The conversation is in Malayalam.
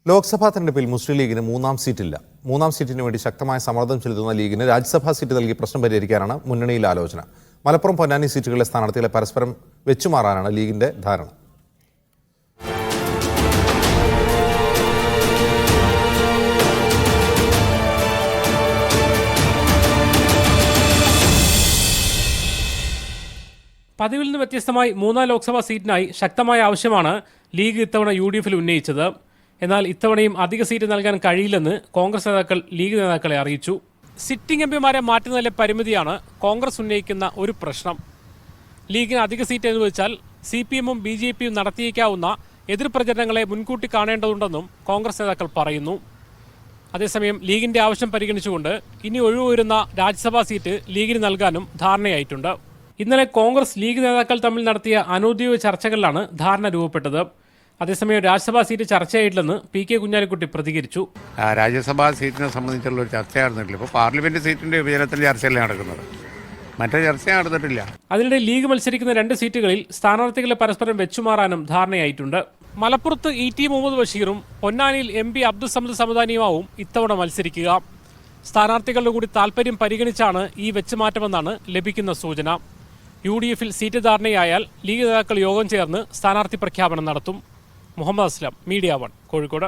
ലോക്സഭാ തെരഞ്ഞെടുപ്പിൽ മുസ്ലിം ലീഗിന് മൂന്നാം സീറ്റില്ല. മൂന്നാം സീറ്റിന് വേണ്ടി ശക്തമായ സമ്മർദ്ദം ചെലുത്തുന്ന ലീഗിന് രാജ്യസഭാ സീറ്റ് നൽകി പ്രശ്നം പരിഹരിക്കാനാണ് മുന്നണിയിൽ ആലോചന. മലപ്പുറം പൊന്നാനി സീറ്റുകളിലെ സ്ഥാനാർത്ഥികളെ പരസ്പരം വെച്ചുമാറാനാണ് ലീഗിന്റെ ധാരണ. പതിവിൽ നിന്ന് വ്യത്യസ്തമായി മൂന്നാം ലോക്സഭാ സീറ്റിനായി ശക്തമായ ആവശ്യമാണ് ലീഗ് ഇത്തവണ UDF ഉന്നയിച്ചത്. എന്നാൽ ഇത്തവണയും അധിക സീറ്റ് നൽകാൻ കഴിയില്ലെന്ന് കോൺഗ്രസ് നേതാക്കൾ ലീഗ് നേതാക്കളെ അറിയിച്ചു. സിറ്റിംഗ് എംപിമാരെ മാറ്റുന്നതിലെ പരിമിതിയാണ് കോൺഗ്രസ് ഉന്നയിക്കുന്ന ഒരു പ്രശ്നം. ലീഗിന് അധിക സീറ്റ് അനുവദിച്ചാൽ CPM-ഉം BJP-യും നടത്തിയേക്കാവുന്ന എതിർപ്രചരണങ്ങളെ മുൻകൂട്ടി കാണേണ്ടതുണ്ടെന്നും കോൺഗ്രസ് നേതാക്കൾ പറയുന്നു. അതേസമയം ലീഗിന്റെ ആവശ്യം പരിഗണിച്ചുകൊണ്ട് ഇനി ഒഴിവുവരുന്ന രാജ്യസഭാ സീറ്റ് ലീഗിന് നൽകാനും ധാരണയായിട്ടുണ്ട്. ഇന്നലെ കോൺഗ്രസ് ലീഗ് നേതാക്കൾ തമ്മിൽ നടത്തിയ അനൗദ്യോഗിക ചർച്ചകളിലാണ് ധാരണ രൂപപ്പെട്ടത്. അതേസമയം രാജ്യസഭാ സീറ്റ് ചർച്ചയായിട്ടില്ലെന്ന് PK കുഞ്ഞാലിക്കുട്ടി പ്രതികരിച്ചു. രാജ്യസഭാ സീറ്റിനെ സംബന്ധിച്ചുള്ള ഒരു ചർച്ച നടന്നിട്ടില്ല. ഇപ്പോൾ പാർലമെന്റ് സീറ്റിന്റെ വിഭജനത്തിന്റെ ചർച്ചയല്ലേ നടക്കുന്നത്, മറ്റേ ചർച്ച നടന്നിട്ടില്ല. അതിനിടെ ലീഗ് മത്സരിക്കുന്ന 2 സീറ്റുകളിൽ സ്ഥാനാർത്ഥികളെ പരസ്പരം വെച്ചുമാറാനും ധാരണയായിട്ടുണ്ട്. മലപ്പുറത്ത് ET മുഹമ്മദ് ബഷീറും പൊന്നാനിയിൽ MP അബ്ദുൾ സമദ് സമദാനിയുമാവും ഇത്തവണ മത്സരിക്കുക. സ്ഥാനാർത്ഥികളുടെ കൂടി താൽപര്യം പരിഗണിച്ചാണ് ഈ വെച്ചുമാറ്റമെന്നാണ് ലഭിക്കുന്ന സൂചന. UDF-ൽ സീറ്റ് ധാരണയായാൽ ലീഗ് നേതാക്കൾ യോഗം ചേർന്ന് സ്ഥാനാർത്ഥി പ്രഖ്യാപനം നടത്തും. മുഹമ്മദ് അസ്ലം, മീഡിയ 1, കോഴിക്കോട്.